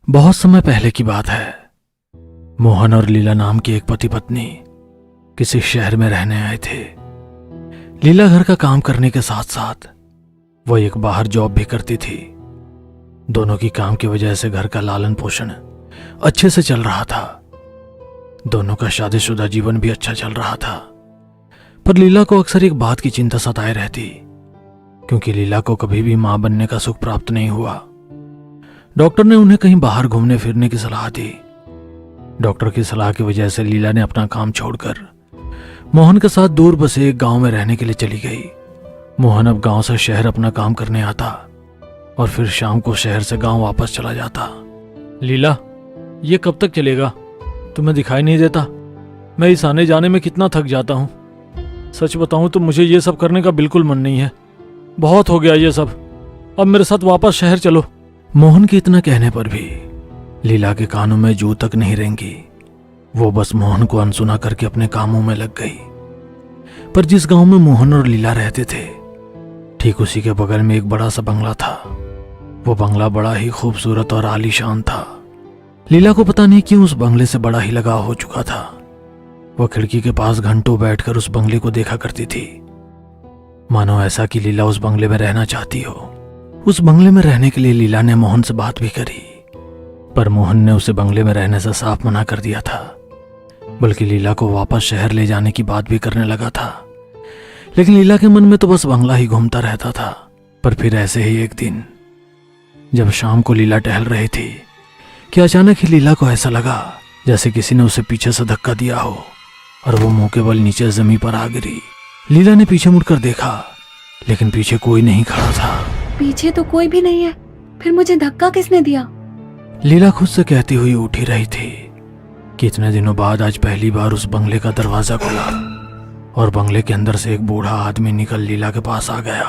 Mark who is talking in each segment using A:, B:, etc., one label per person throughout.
A: बहुत समय पहले की बात है। मोहन और लीला नाम की एक पति पत्नी किसी शहर में रहने आए थे। लीला घर का काम करने के साथ साथ वो एक बाहर जॉब भी करती थी। दोनों की काम की वजह से घर का लालन पोषण अच्छे से चल रहा था। दोनों का शादीशुदा जीवन भी अच्छा चल रहा था। पर लीला को अक्सर एक बात की चिंता सताए रहती, क्योंकि लीला को कभी भी मां बनने का सुख प्राप्त नहीं हुआ। डॉक्टर ने उन्हें कहीं बाहर घूमने फिरने की सलाह दी। डॉक्टर की सलाह की वजह से लीला ने अपना काम छोड़कर मोहन के साथ दूर बसे एक गांव में रहने के लिए चली गई। मोहन अब गांव से शहर अपना काम करने आता और फिर शाम को शहर से गांव वापस चला जाता। लीला, ये कब तक चलेगा? तुम्हें दिखाई नहीं देता? मैं इस आने जाने में कितना थक जाता हूँ। सच बताऊं तो मुझे ये सब करने का बिल्कुल मन नहीं है। बहुत हो गया ये सब। अब मेरे साथ वापस शहर चलो। मोहन के इतना कहने पर भी लीला के कानों में जू तक नहीं रेंगी। वो बस मोहन को अनसुना करके अपने कामों में लग गई। पर जिस गांव में मोहन और लीला रहते थे, ठीक उसी के बगल में एक बड़ा सा बंगला था। वो बंगला बड़ा ही खूबसूरत और आलीशान था। लीला को पता नहीं क्यों उस बंगले से बड़ा ही लगाव हो चुका था। वो खिड़की के पास घंटों बैठकर उस बंगले को देखा करती थी, मानो ऐसा कि लीला उस बंगले में रहना चाहती हो। उस बंगले में रहने के लिए लीला ने मोहन से बात भी करी, पर मोहन ने उसे बंगले में रहने से साफ मना कर दिया था। बल्कि लीला को वापस शहर ले जाने की बात भी करने लगा था। लेकिन लीला के मन में तो बस बंगला ही घूमता रहता था। पर फिर ऐसे ही एक दिन जब शाम को लीला टहल रही थी कि अचानक ही लीला को ऐसा लगा जैसे किसी ने उसे पीछे से धक्का दिया हो और वो मुंह के बल नीचे जमीन पर आ गिरी। लीला ने पीछे मुड़कर देखा, लेकिन पीछे कोई नहीं खड़ा था।
B: पीछे तो कोई भी नहीं है, फिर मुझे धक्का किसने दिया?
A: लीला खुद से कहती हुई उठी रही थी कि इतने दिनों बाद आज पहली बार उस बंगले का दरवाजा खुला और बंगले के अंदर से एक बूढ़ा आदमी निकल लीला के पास आ गया।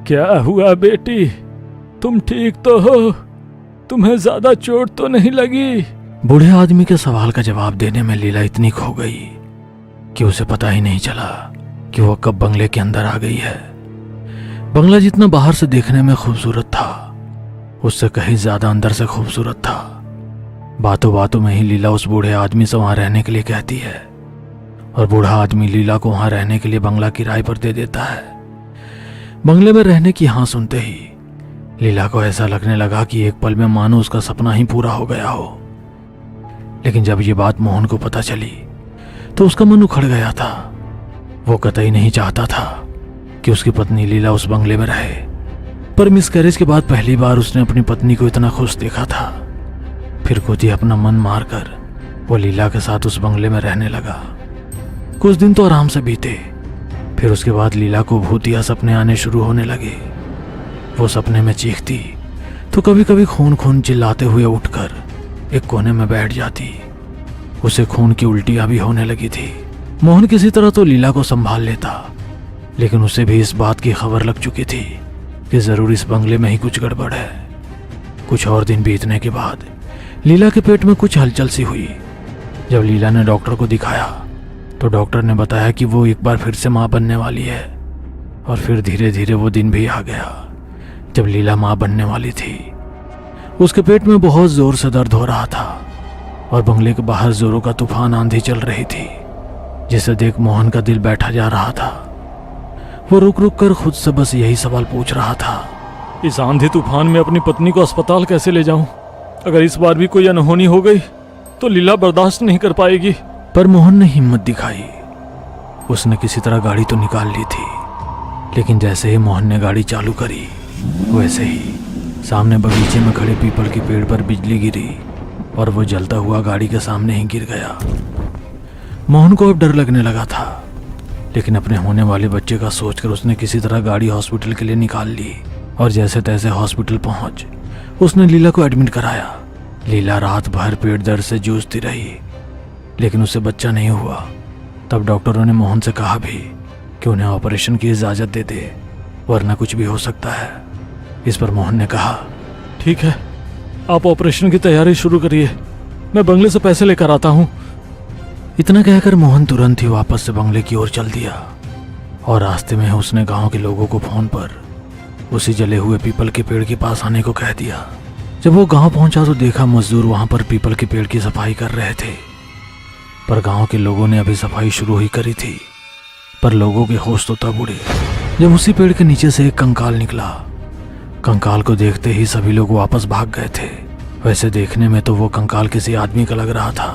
C: क्या हुआ बेटी, तुम ठीक तो हो? तुम्हें ज्यादा चोट तो नहीं लगी?
A: बूढ़े आदमी के सवाल का जवाब देने में लीला इतनी खो गई कि उसे पता ही नहीं चला कि वो कब बंगले के अंदर आ गई है। बंगला जितना बाहर से देखने में खूबसूरत था, उससे कहीं ज्यादा अंदर से खूबसूरत था। बातों बातों में ही लीला उस बूढ़े आदमी से वहां रहने के लिए कहती है और बूढ़ा आदमी लीला को वहां रहने के लिए बंगला किराए पर दे देता है। बंगले में रहने की हाँ सुनते ही लीला को ऐसा लगने लगा कि एक पल में मानो उसका सपना ही पूरा हो गया हो। लेकिन जब ये बात मोहन को पता चली तो उसका मन उखड़ गया था। वो कतई नहीं चाहता था कि उसकी पत्नी लीला उस बंगले में रहे। पर मिसकैरेज के बाद पहली बार उसने अपनी पत्नी को इतना खुश देखा था। फिर खुद ही अपना मन मारकर वो लीला के साथ उस बंगले में रहने लगा। कुछ दिन तो आराम से बीते। फिर उसके बाद लीला को भूतिया सपने आने शुरू होने लगे। वो सपने में चीखती तो कभी कभी खून खून चिल्लाते हुए उठकर एक कोने में बैठ जाती। उसे खून की उल्टियां भी होने लगी थी। मोहन किसी तरह तो लीला को संभाल लेता, लेकिन उसे भी इस बात की खबर लग चुकी थी कि जरूर इस बंगले में ही कुछ गड़बड़ है। कुछ और दिन बीतने के बाद लीला के पेट में कुछ हलचल सी हुई। जब लीला ने डॉक्टर को दिखाया तो डॉक्टर ने बताया कि वो एक बार फिर से मां बनने वाली है। और फिर धीरे धीरे वो दिन भी आ गया जब लीला मां बनने वाली थी। उसके पेट में बहुत जोर से दर्द हो रहा था और बंगले के बाहर जोरों का तूफान आंधी चल रही थी, जिसे देख मोहन का दिल बैठा जा रहा था। वो रुक रुक कर खुद से बस यही सवाल पूछ रहा था,
C: इस आंधी तूफान में अपनी पत्नी को अस्पताल कैसे ले जाऊं? अगर इस बार भी कोई अनहोनी हो गई तो लीला बर्दाश्त नहीं कर पाएगी।
A: पर मोहन ने हिम्मत दिखाई। उसने किसी तरह गाड़ी तो निकाल ली थी, लेकिन जैसे ही मोहन ने गाड़ी चालू करी वैसे ही सामने बगीचे में खड़े पीपल के पेड़ पर बिजली गिरी और वो जलता हुआ गाड़ी के सामने ही गिर गया। मोहन को अब डर लगने लगा था, लेकिन अपने होने वाले बच्चे का सोचकर उसने किसी तरह गाड़ी हॉस्पिटल के लिए निकाल ली और जैसे तैसे हॉस्पिटल पहुंच उसने लीला को एडमिट कराया। लीला रात भर पेट दर्द से जूझती रही, लेकिन उसे बच्चा नहीं हुआ। तब डॉक्टरों ने मोहन से कहा भी कि उन्हें ऑपरेशन की इजाज़त दे दे, वरना कुछ भी हो सकता है। इस पर मोहन ने कहा,
C: ठीक है, आप ऑपरेशन की तैयारी शुरू करिए, मैं बंगले से पैसे लेकर आता हूँ।
A: इतना कहकर मोहन तुरंत ही वापस से बंगले की ओर चल दिया और रास्ते में उसने गांव के लोगों को फोन पर उसी जले हुए पीपल के पेड़ के पास आने को कह दिया। जब वो गांव पहुंचा तो देखा मजदूर वहां पर पीपल के पेड़ की सफाई कर रहे थे। पर गांव के लोगों ने अभी सफाई शुरू ही करी थी। पर लोगों के होश तो तब उड़े जब उसी पेड़ के नीचे से एक कंकाल निकला। कंकाल को देखते ही सभी लोग वापस भाग गए थे। वैसे देखने में तो वो कंकाल किसी आदमी का लग रहा था,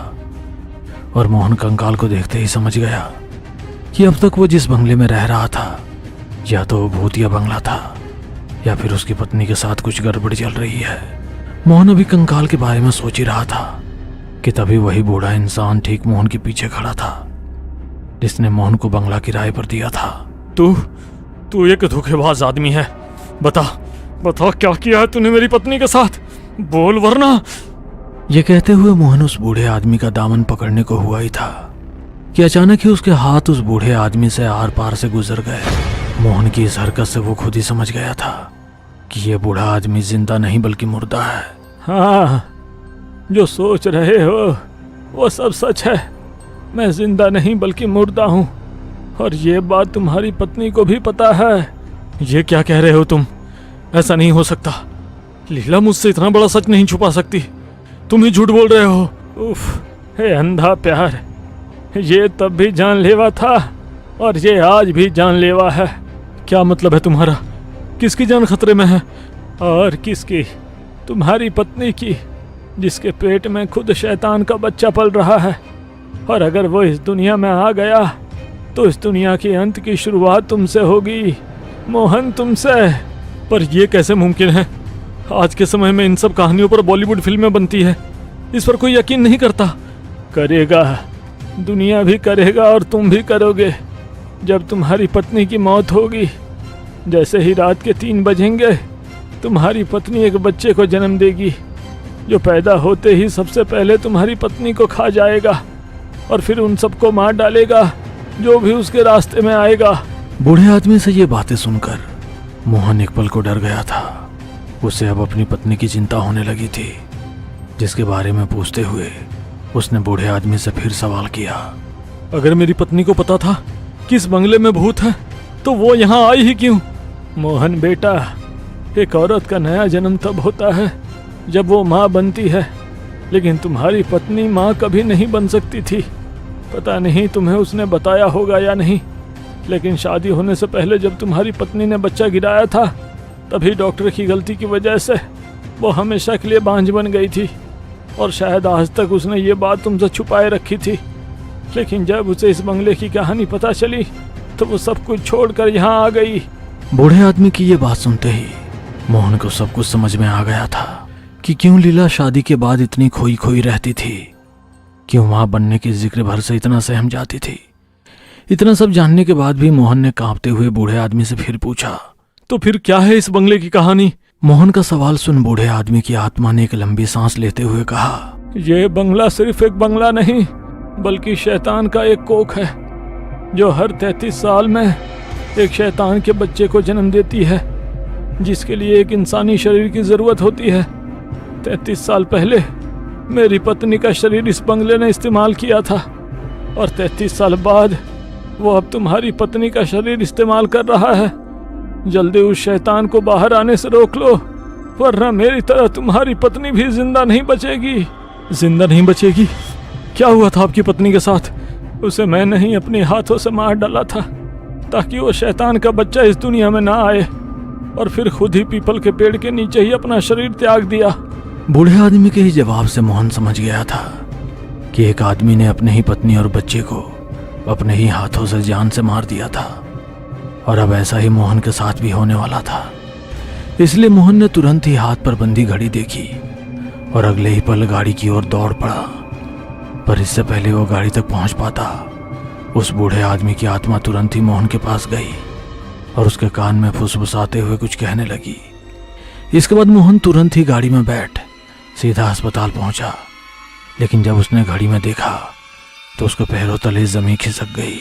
A: और मोहन कंकाल को देखते ही समझ गया कि अब तक वो जिस बंगले में रह रहा था या तो वो भूतिया बंगला था या फिर उसकी पत्नी के साथ कुछ गड़बड़ चल रही है। मोहन अभी कंकाल के बारे में सोच ही रहा था कि तभी वही बूढ़ा इंसान ठीक मोहन के पीछे खड़ा था, जिसने मोहन को बंगला किराए पर दिया था।
C: तू एक धोखेबाज आदमी है। बता क्या किया है तूने मेरी पत्नी के साथ? बोल वरना।
A: ये कहते हुए मोहन उस बूढ़े आदमी का दामन पकड़ने को हुआ ही था कि अचानक ही उसके हाथ उस बूढ़े आदमी से आर पार से गुजर गए। मोहन की इस हरकत से वो खुद ही समझ गया था कि ये बूढ़ा आदमी जिंदा नहीं बल्कि मुर्दा है।
C: हाँ, जो सोच रहे हो वो सब सच है। मैं जिंदा नहीं बल्कि मुर्दा हूँ, और ये बात तुम्हारी पत्नी को भी पता है। ये क्या कह रहे हो तुम? ऐसा नहीं हो सकता। लीला मुझसे इतना बड़ा सच नहीं छुपा सकती। तुम ही झूठ बोल रहे हो। उफ, हे अंधा प्यार, ये तब भी जानलेवा था और ये आज भी जानलेवा है। क्या मतलब है तुम्हारा? किसकी जान खतरे में है? और किसकी? तुम्हारी पत्नी की, जिसके पेट में खुद शैतान का बच्चा पल रहा है। और अगर वो इस दुनिया में आ गया तो इस दुनिया के अंत की शुरुआत तुमसे होगी, मोहन, तुमसे। पर यह कैसे मुमकिन है? आज के समय में इन सब कहानियों पर बॉलीवुड फिल्में बनती है। इस पर कोई यकीन नहीं करता। करेगा, दुनिया भी करेगा और तुम भी करोगे। जब तुम्हारी पत्नी की मौत होगी, जैसे ही रात के 3 बजेंगे, तुम्हारी पत्नी एक बच्चे को जन्म देगी, जो पैदा होते ही सबसे पहले तुम्हारी पत्नी को खा जाएगा और फिर उन सबको मार डालेगा जो भी उसके रास्ते में आएगा।
A: बूढ़े आदमी से ये बातें सुनकर मोहन एक पल को डर गया था। उसे अब अपनी पत्नी की चिंता होने लगी थी, जिसके बारे में पूछते हुए उसने बूढ़े आदमी से फिर सवाल किया।
C: अगर मेरी पत्नी को पता था कि इस बंगले में भूत है तो वो यहाँ आई ही क्यों? मोहन बेटा, एक औरत का नया जन्म तब होता है जब वो माँ बनती है, लेकिन तुम्हारी पत्नी माँ कभी नहीं बन सकती थी। पता नहीं तुम्हें उसने बताया होगा या नहीं, लेकिन शादी होने से पहले जब तुम्हारी पत्नी ने बच्चा गिराया था, तभी डॉक्टर की गलती की वजह से वो हमेशा के लिए बांझ बन गई थी, और शायद आज तक उसने ये बात तुमसे छुपाए रखी थी। लेकिन जब उसे इस बंगले की कहानी पता चली तो वो सब कुछ छोड़कर यहाँ आ गई।
A: बूढ़े आदमी की ये बात सुनते ही मोहन को सब कुछ समझ में आ गया था कि क्यों लीला शादी के बाद इतनी खोई खोई रहती थी, क्यों मां बनने के जिक्र भर से इतना सहम जाती थी। इतना सब जानने के बाद भी मोहन ने कांपते हुए बूढ़े आदमी से फिर पूछा,
C: तो फिर क्या है इस बंगले की कहानी?
A: मोहन का सवाल सुन बूढ़े आदमी की आत्मा ने एक लंबी सांस लेते हुए कहा,
C: ये बंगला सिर्फ एक बंगला नहीं, बल्कि शैतान का एक कोख है, जो हर 33 साल में एक शैतान के बच्चे को जन्म देती है, जिसके लिए एक इंसानी शरीर की जरूरत होती है। 33 साल पहले मेरी पत्नी का शरीर इस बंगले ने इस्तेमाल किया था, और 33 साल बाद वो अब तुम्हारी पत्नी का शरीर इस्तेमाल कर रहा है। जल्दी उस शैतान को बाहर आने से रोक लो, वरना मेरी तरह तुम्हारी पत्नी भी जिंदा नहीं बचेगी। जिंदा नहीं बचेगी? क्या हुआ था आपकी पत्नी के साथ? उसे मैंने ही अपने हाथों से मार डाला था, ताकि वो शैतान का बच्चा इस दुनिया में ना आए, और फिर खुद ही पीपल के पेड़ के नीचे ही अपना शरीर त्याग दिया।
A: बूढ़े आदमी के ही जवाब से मोहन समझ गया था कि एक आदमी ने अपने ही पत्नी और बच्चे को अपने ही हाथों से जान से मार दिया था, और अब ऐसा ही मोहन के साथ भी होने वाला था। इसलिए मोहन ने तुरंत ही हाथ पर बंधी घड़ी देखी और अगले ही पल गाड़ी की ओर दौड़ पड़ा। पर इससे पहले वो गाड़ी तक पहुंच पाता, उस बूढ़े आदमी की आत्मा तुरंत ही मोहन के पास गई और उसके कान में फुसफुसाते हुए कुछ कहने लगी। इसके बाद मोहन तुरंत ही गाड़ी में बैठ सीधा अस्पताल पहुंचा। लेकिन जब उसने घड़ी में देखा तो उसके पैरों तले जमीन खिसक गई,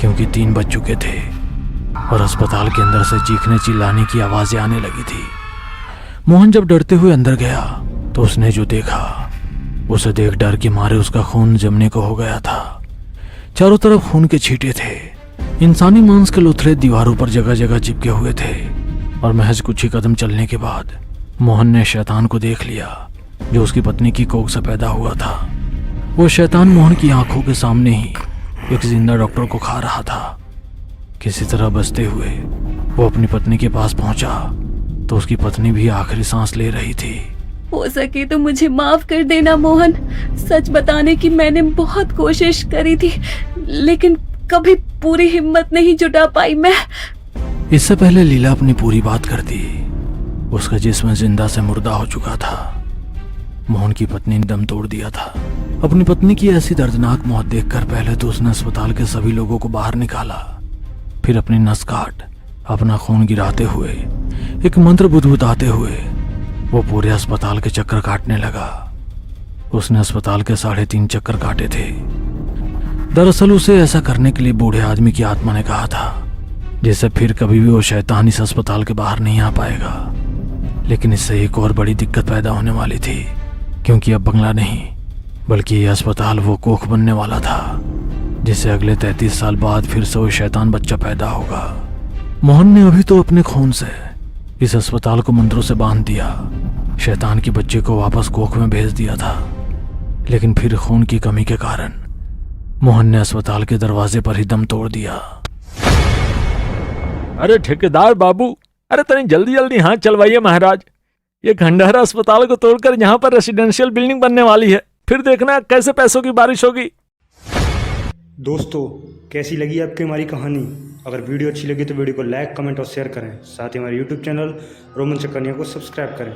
A: क्योंकि 3 बज चुके थे और अस्पताल के अंदर से चीखने चिल्लाने की आवाजें आने लगी थी। मोहन जब डरते हुए अंदर गया तो उसने जो देखा, उसे देख डर के मारे उसका खून जमने को हो गया था। चारों तरफ खून के छींटे थे, इंसानी मांस के लुथड़े दीवारों पर जगह जगह चिपके हुए थे, और महज कुछ ही कदम चलने के बाद मोहन ने शैतान को देख लिया जो उसकी पत्नी की कोख से पैदा हुआ था। वो शैतान मोहन की आंखों के सामने ही एक जिंदा डॉक्टर को खा रहा था। किसी तरह बचते हुए वो अपनी पत्नी के पास पहुंचा तो उसकी पत्नी भी आखिरी सांस ले रही थी।
B: हो सके तो मुझे माफ कर देना मोहन। सच बताने की मैंने बहुत कोशिश करी थी, लेकिन कभी पूरी हिम्मत नहीं जुटा पाई मैं।
A: इससे पहले लीला अपनी पूरी बात कर दी। उसका जिस्म जिंदा से मुर्दा हो चुका था। मोहन की पत्नी ने दम तोड़ दिया था। अपनी पत्नी की ऐसी दर्दनाक मौत देखकर पहले तो उसने अस्पताल के सभी लोगों को बाहर निकाला, फिर अपनी नस काट अपना खून गिराते हुए एक मंत्र बुदबुदाते हुए वो पूरे अस्पताल के चक्कर काटने लगा। उसने अस्पताल के 3.5 चक्कर काटे थे। दरअसल उसे ऐसा करने के लिए बूढ़े आदमी की आत्मा ने कहा था, जिससे फिर कभी भी वो शैतान इस अस्पताल के बाहर नहीं आ पाएगा। लेकिन इससे एक और बड़ी दिक्कत पैदा होने वाली थी, क्योंकि अब बंगला नहीं बल्कि ये अस्पताल वो कोख बनने वाला था, जिससे अगले 33 साल बाद फिर से वो शैतान बच्चा पैदा होगा। मोहन ने अभी तो अपने खून से इस अस्पताल को मंत्रों से बांध दिया, शैतान के बच्चे को वापस कोख में भेज दिया था। लेकिन फिर खून की कमी के कारण मोहन ने अस्पताल के दरवाजे पर ही दम तोड़ दिया।
C: अरे ठेकेदार बाबू, अरे तनी जल्दी जल्दी हाथ चलवाइए महाराज। ये खंडहर अस्पताल को तोड़कर यहाँ पर रेसिडेंशियल बिल्डिंग बनने वाली है, फिर देखना कैसे पैसों की बारिश होगी।
D: दोस्तों, कैसी लगी आपकी हमारी कहानी? अगर वीडियो अच्छी लगी तो वीडियो को लाइक, कमेंट और शेयर करें। साथ ही हमारे यूट्यूब चैनल रोमांचक कन्या को सब्सक्राइब करें।